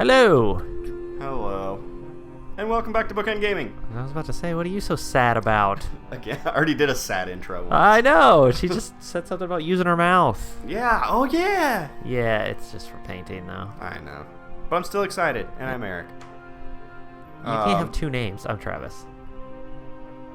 Hello. Hello. And welcome back to Bookend Gaming. I was about to say, what are you so sad about? Again, I already did a sad intro once. I know. She just said something about using her mouth. Yeah, oh yeah. Yeah, it's just for painting, though. I know. But I'm still excited, and I'm Eric. You can't have two names. I'm Travis.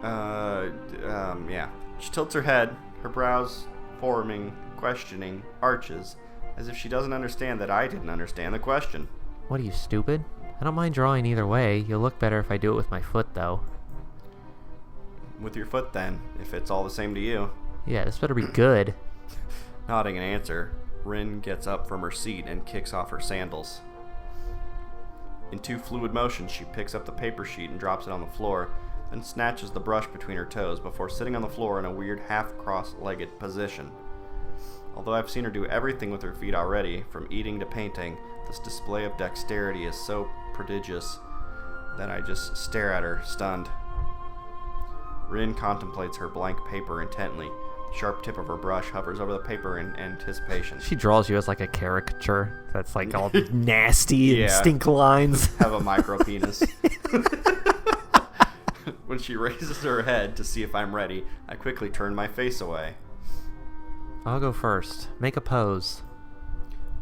Yeah. She tilts her head, her brows forming, questioning, arches, as if she doesn't understand that I didn't understand the question. What are you, stupid? I don't mind drawing either way. You'll look better if I do it with my foot, though. With your foot, then, if it's all the same to you. Yeah, this better be good. Nodding an answer, Rin gets up from her seat and kicks off her sandals. In two fluid motions, she picks up the paper sheet and drops it on the floor, then snatches the brush between her toes before sitting on the floor in a weird half-cross-legged position. Although I've seen her do everything with her feet already, from eating to painting, this display of dexterity is so prodigious that I just stare at her, stunned. Rin contemplates her blank paper intently. The sharp tip of her brush hovers over the paper in anticipation. She draws you as like a caricature that's like all nasty and stink lines. Have a micro penis. When she raises her head to see if I'm ready, I quickly turn my face away. I'll go first. Make a pose.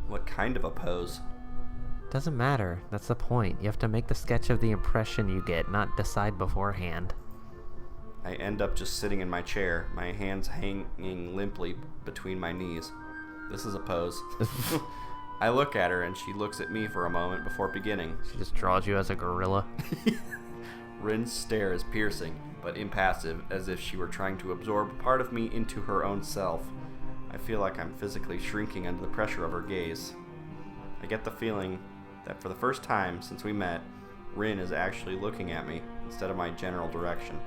What kind of a pose? Doesn't matter. That's the point. You have to make the sketch of the impression you get, not decide beforehand. I end up just sitting in my chair, my hands hanging limply between my knees. This is a pose. I look at her and she looks at me for a moment before beginning. She just draws you as a gorilla. Rin's stare is piercing, but impassive, as if she were trying to absorb part of me into her own self. I feel like I'm physically shrinking under the pressure of her gaze. I get the feeling that for the first time since we met, Rin is actually looking at me instead of my general direction.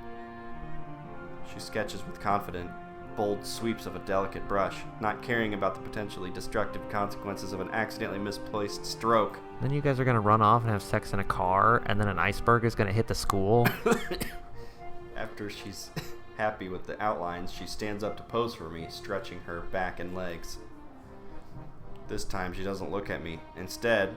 She sketches with confident, bold sweeps of a delicate brush, not caring about the potentially destructive consequences of an accidentally misplaced stroke. Then you guys are going to run off and have sex in a car, and then an iceberg is going to hit the school. After she's happy with the outlines, she stands up to pose for me, stretching her back and legs. This time she doesn't look at me. Instead,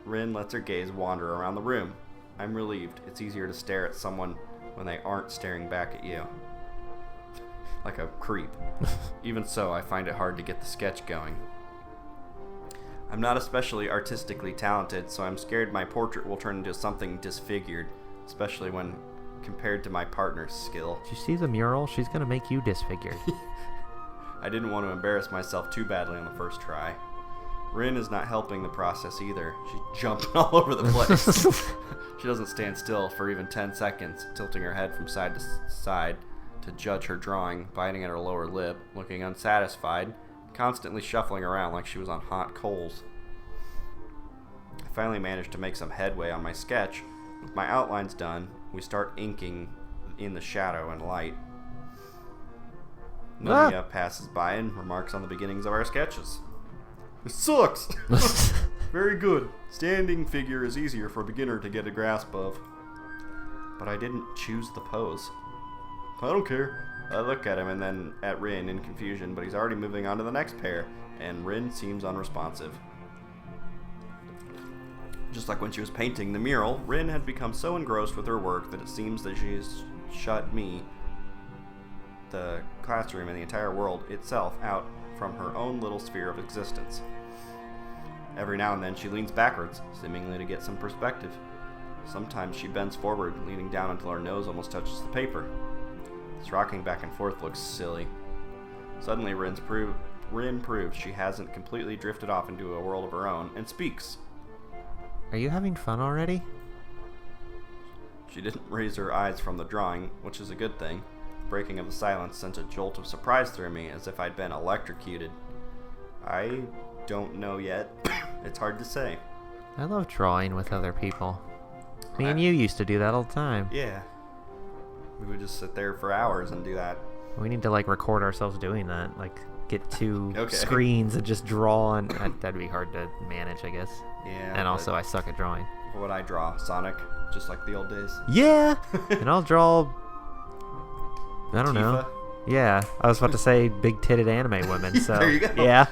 Rin lets her gaze wander around the room. I'm relieved. It's easier to stare at someone when they aren't staring back at you. Like a creep. Even so, I find it hard to get the sketch going. I'm not especially artistically talented, so I'm scared my portrait will turn into something disfigured, especially when compared to my partner's skill. Did you see the mural? She's going to make you disfigured. I didn't want to embarrass myself too badly on the first try. Rin is not helping the process either. She's jumping all over the place. She doesn't stand still for even 10 seconds, tilting her head from side to side to judge her drawing, biting at her lower lip, looking unsatisfied, constantly shuffling around like she was on hot coals. I finally managed to make some headway on my sketch. With my outlines done, we start inking in the shadow and light. Nomiya passes by and remarks on the beginnings of our sketches. It sucks! Very good. Standing figure is easier for a beginner to get a grasp of. But I didn't choose the pose. I don't care. I look at him and then at Rin in confusion, but he's already moving on to the next pair, and Rin seems unresponsive. Just like when she was painting the mural, Rin had become so engrossed with her work that it seems that she has shut me, the classroom, and the entire world itself out from her own little sphere of existence. Every now and then she leans backwards, seemingly to get some perspective. Sometimes she bends forward, leaning down until her nose almost touches the paper. This rocking back and forth looks silly. Suddenly Rin proves she hasn't completely drifted off into a world of her own, and speaks. Are you having fun already? She didn't raise her eyes from the drawing, which is a good thing. The breaking of the silence sent a jolt of surprise through me, as if I'd been electrocuted. I don't know yet. It's hard to say. I love drawing with other people. Me and you used to do that all the time. Yeah. We would just sit there for hours and do that. We need to like record ourselves doing that. Like get two screens and just draw, and that'd be hard to manage, I guess. Yeah. And also I suck at drawing. What would I draw? Sonic? Just like the old days? Yeah! And I'll draw... I don't know. Yeah, I was about to say big-titted anime women, so... There you go. Yeah.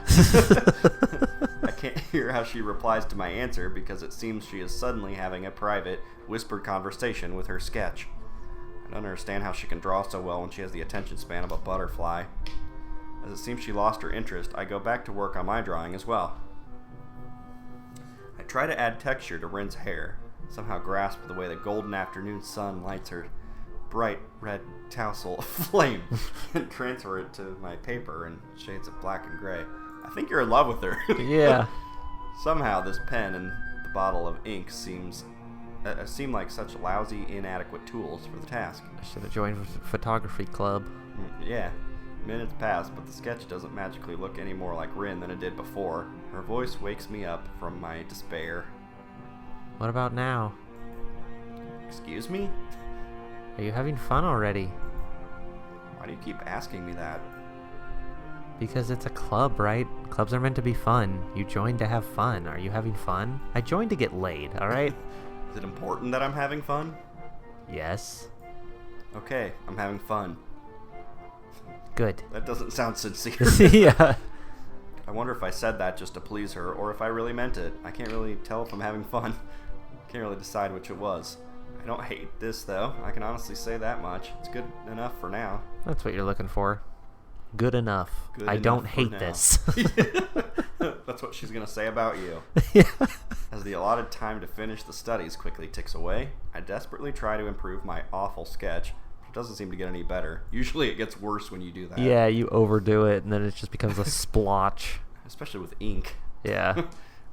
I can't... hear how she replies to my answer because it seems she is suddenly having a private, whispered conversation with her sketch. I don't understand how she can draw so well when she has the attention span of a butterfly. As it seems she lost her interest, I go back to work on my drawing as well. I try to add texture to Rin's hair, somehow grasp the way the golden afternoon sun lights her bright red tassel flame, and transfer it to my paper in shades of black and gray. I think you're in love with her. Yeah. Somehow this pen and the bottle of ink seem like such lousy, inadequate tools for the task. I should have joined a photography club. Yeah. Minutes pass, but the sketch doesn't magically look any more like Rin than it did before. Her voice wakes me up from my despair. What about now? Excuse me? Are you having fun already? Why do you keep asking me that? Because it's a club, right? Clubs are meant to be fun. You joined to have fun. Are you having fun? I joined to get laid, alright? Is it important that I'm having fun? Yes. Okay, I'm having fun. Good. That doesn't sound sincere. Yeah. I wonder if I said that just to please her, or if I really meant it. I can't really tell if I'm having fun. Can't really decide which it was. I don't hate this, though. I can honestly say that much. It's good enough for now. That's what you're looking for. Good enough. Good I enough don't for hate now. this. That's what she's going to say about you. Yeah. As the allotted time to finish the studies quickly ticks away, I desperately try to improve my awful sketch. It doesn't seem to get any better. Usually it gets worse when you do that. Yeah, you overdo it, and then it just becomes a splotch. Especially with ink. Yeah.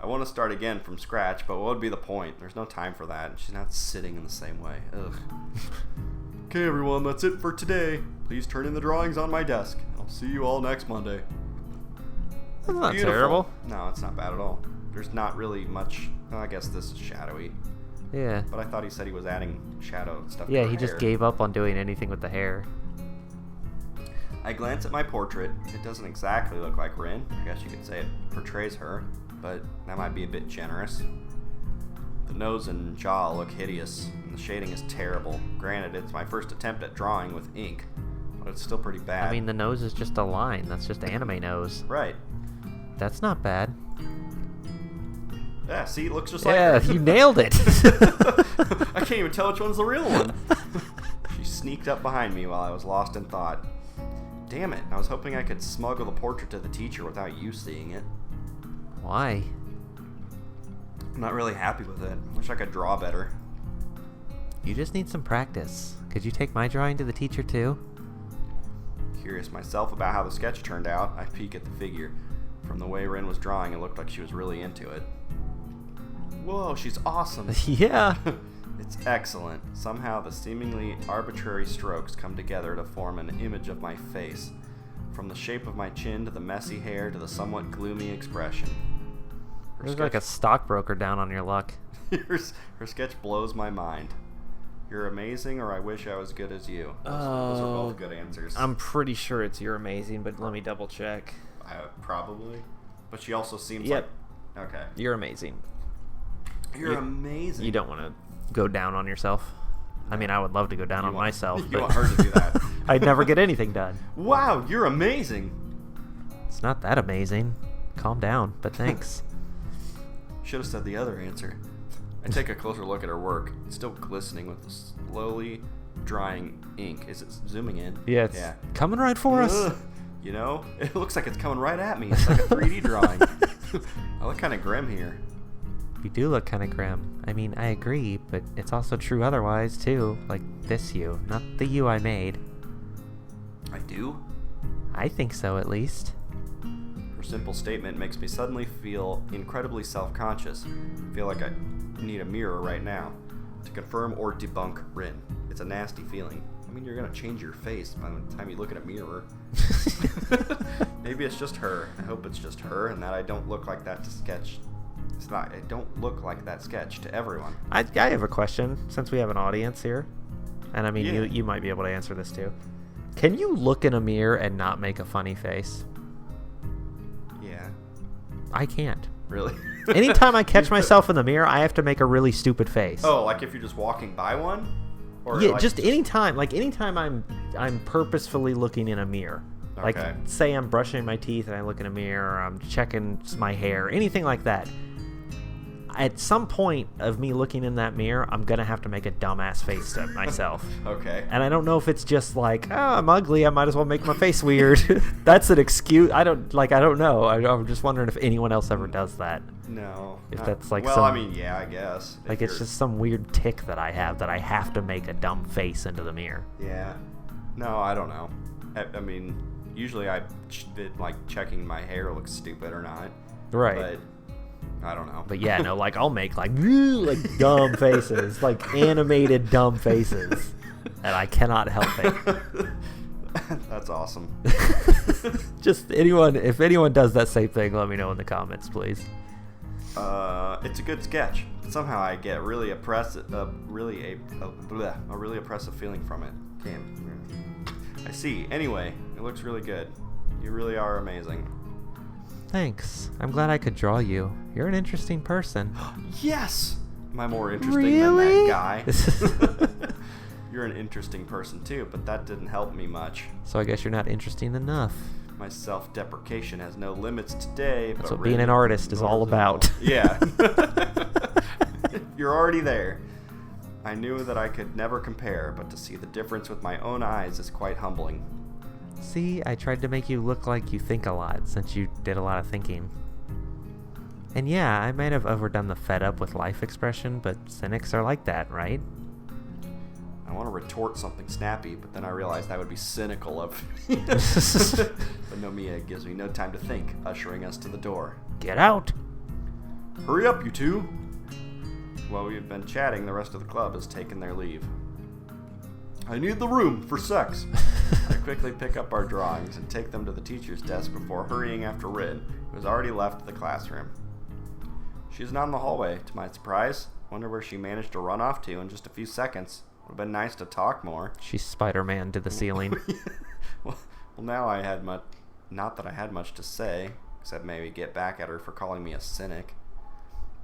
I want to start again from scratch, but what would be the point? There's no time for that, and she's not sitting in the same way. Ugh. Okay, everyone, that's it for today. Please turn in the drawings on my desk. I'll see you all next Monday. That's not Beautiful. terrible. No, it's not bad at all. There's not really much... I guess this is shadowy. Yeah. But I thought he said he was adding shadow stuff Yeah, to her he just hair. gave up on doing anything with the hair. I glance at my portrait. It doesn't exactly look like Rin. I guess you could say it portrays her, but that might be a bit generous. The nose and jaw look hideous, and the shading is terrible. Granted, it's my first attempt at drawing with ink, but it's still pretty bad. I mean, the nose is just a line. That's just anime nose. Right. That's not bad. Yeah, see, it looks just like Yeah, her. you nailed it. I can't even tell which one's the real one. She sneaked up behind me while I was lost in thought. Damn it, I was hoping I could smuggle the portrait to the teacher without you seeing it. Why? I'm not really happy with it. Wish I could draw better. You just need some practice. Could you take my drawing to the teacher too? Curious myself about how the sketch turned out, I peek at the figure. From the way Rin was drawing, it looked like she was really into it. Whoa, she's awesome. Yeah. It's excellent. Somehow the seemingly arbitrary strokes come together to form an image of my face. From the shape of my chin to the messy hair to the somewhat gloomy expression. There's like a stockbroker down on your luck. Her sketch blows my mind. You're amazing, or I wish I was good as you. Those are both good answers. I'm pretty sure it's you're amazing, but let me double check. Probably. But she also seems Yep. like... Okay. You're amazing. You're amazing. You don't want to go down on yourself. I mean, I would love to go down on myself. You but want her to do that. I'd never get anything done. Wow, you're amazing. It's not that amazing. Calm down, but thanks. Should have said the other answer. I take a closer look at her work. It's still glistening with the slowly drying ink. Is it zooming in? Yeah, it's coming right for us. Ugh. You know, it looks like it's coming right at me. It's like a 3D drawing. I look kind of grim here. You do look kind of grim. I mean, I agree, but it's also true otherwise, too. Like this you, not the you I made. I do? I think so, at least. Her simple statement makes me suddenly feel incredibly self-conscious. I feel like I need a mirror right now to confirm or debunk Rin. It's a nasty feeling. I mean, you're going to change your face by the time you look in a mirror. Maybe it's just her. I hope it's just her and that I don't look like that to sketch. It's not. I don't look like that sketch to everyone. I have a question, since we have an audience here. And I mean, Yeah. you might be able to answer this too. Can you look in a mirror and not make a funny face? Yeah. I can't. Really? Anytime I catch myself in the mirror, I have to make a really stupid face. Oh, like if you're just walking by one? Or yeah, like just anytime. Like anytime I'm purposefully looking in a mirror. Like, Okay. say I'm brushing my teeth and I look in a mirror, or I'm checking my hair, anything like that. At some point of me looking in that mirror, I'm going to have to make a dumbass face to myself. Okay. And I don't know if it's just like, oh, I'm ugly, I might as well make my face weird. That's an excuse. I don't know. I'm just wondering if anyone else ever does that. No. If that's like well, I mean, yeah, I guess. Like it's just some weird tick that I have that I have to make a dumb face into the mirror. Yeah. No, I don't know. I mean, usually like checking my hair looks stupid or not. Right. But I don't know. But yeah, no, like I'll make like dumb faces, like animated dumb faces, and I cannot help it. That's awesome. Just if anyone does that same thing, let me know in the comments, please. It's a good sketch. Somehow I get really oppressive, a really oppressive feeling from it. Damn. I see. Anyway, it looks really good. You really are amazing. Thanks. I'm glad I could draw you. You're an interesting person. Yes! Am I more interesting Really? than that guy? You're an interesting person too, but that didn't help me much. So I guess you're not interesting enough. My self-deprecation has no limits today. That's but what being an artist is all about. Yeah. You're already there. I knew that I could never compare, but to see the difference with my own eyes is quite humbling. See, I tried to make you look like you think a lot, since you did a lot of thinking. And yeah, I might have overdone the fed up with life expression, but cynics are like that, right? I want to retort something snappy, but then I realized that would be cynical of me. But Nomiya gives me no time to think, ushering us to the door. Get out! Hurry up, you two! While we've been chatting, the rest of the club has taken their leave. I need the room for sex. I quickly pick up our drawings and take them to the teacher's desk before hurrying after Rin, who has already left the classroom. She's not in the hallway, to my surprise. Wonder where she managed to run off to in just a few seconds. Would have been nice to talk more. She Spider-Man to the ceiling. Well, now I had much... Not that I had much to say, except maybe get back at her for calling me a cynic.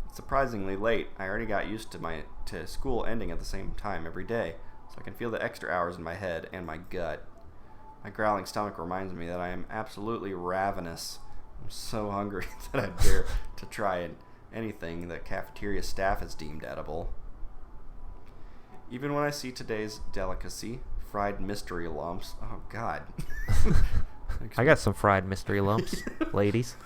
It's surprisingly late. I already got used to school ending at the same time every day, so I can feel the extra hours in my head and my gut. My growling stomach reminds me that I am absolutely ravenous. I'm so hungry that I dare to try anything the cafeteria staff has deemed edible. Even when I see today's delicacy, fried mystery lumps. Oh, God. I got some fried mystery lumps, ladies.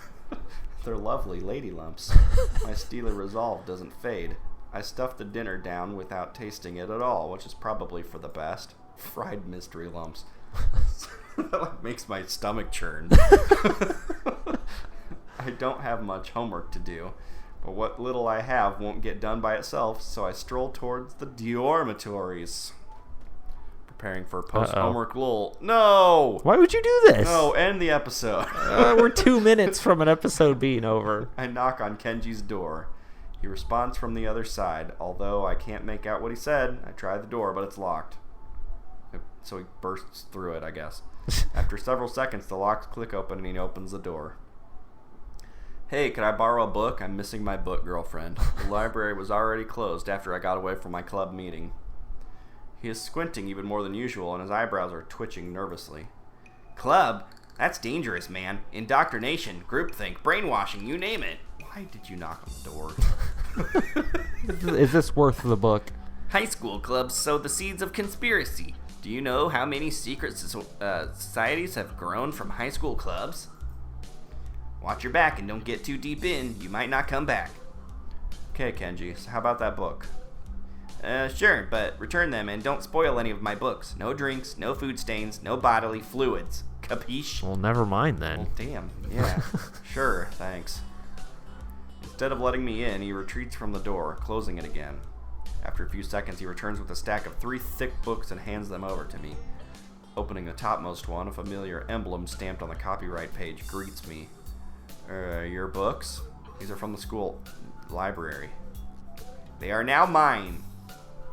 They're lovely lady lumps. My steely resolve doesn't fade. I stuff the dinner down without tasting it at all, which is probably for the best. Fried mystery lumps. That makes my stomach churn. I don't have much homework to do, but what little I have won't get done by itself, so I stroll towards the dormitories. Preparing for post-homework lull. No! Why would you do this? No, end the episode. We're 2 minutes from an episode being over. I knock on Kenji's door. He responds from the other side. Although I can't make out what he said, I try the door, but it's locked. So he bursts through it, I guess. After several seconds, the locks click open and he opens the door. Hey, could I borrow a book? I'm missing my book, girlfriend. The library was already closed after I got away from my club meeting. He is squinting even more than usual, and his eyebrows are twitching nervously. Club? That's dangerous, man. Indoctrination, groupthink, brainwashing, you name it. Why did you knock on the door? Is this worth the book? High school clubs sow the seeds of conspiracy. Do you know how many secret societies have grown from high school clubs? Watch your back and don't get too deep in. You might not come back. Okay, Kenji, so how about that book? Sure, but return them and don't spoil any of my books. No drinks, no food stains, no bodily fluids. Capiche? Well, never mind then. Well, damn. Yeah. Sure, thanks. Instead of letting me in, he retreats from the door, closing it again. After a few seconds, he returns with a stack of 3 thick books and hands them over to me. Opening the topmost one, a familiar emblem stamped on the copyright page greets me. Your books? These are from the school library. They are now mine.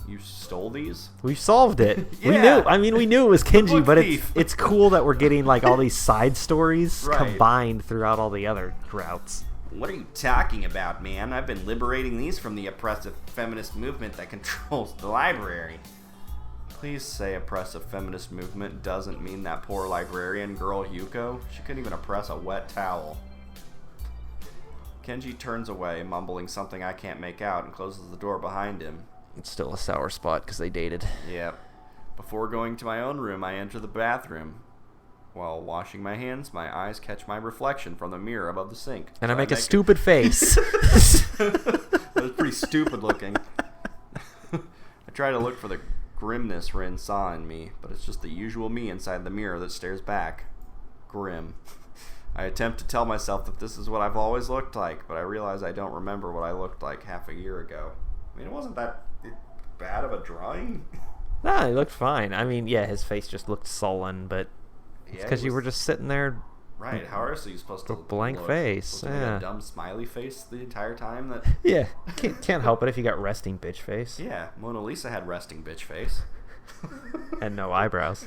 You stole these? We solved it. Yeah. We knew it was Kenji, Book but thief. it's cool that we're getting like all these side stories Right. combined throughout all the other routes. What are you talking about, man? I've been liberating these from the oppressive feminist movement that controls the library. Please say oppressive feminist movement doesn't mean that poor librarian girl Yuko. She couldn't even oppress a wet towel. Kenji turns away, mumbling something I can't make out, and closes the door behind him. It's still a sour spot because they dated. Yep. Before going to my own room, I enter the bathroom. While washing my hands, my eyes catch my reflection from the mirror above the sink. And I make a stupid face. That was pretty stupid looking. I try to look for the grimness Rin saw in me, but it's just the usual me inside the mirror that stares back. Grim. I attempt to tell myself that this is what I've always looked like, but I realize I don't remember what I looked like half a year ago. I mean, it wasn't that bad of a drawing. Nah, he looked fine. I mean, yeah, his face just looked sullen, but it's because you were just sitting there. Right, how else are you supposed to look? Blank face, yeah. A dumb smiley face the entire time? That Yeah, can't help it if you got resting bitch face. Yeah, Mona Lisa had resting bitch face. And no eyebrows.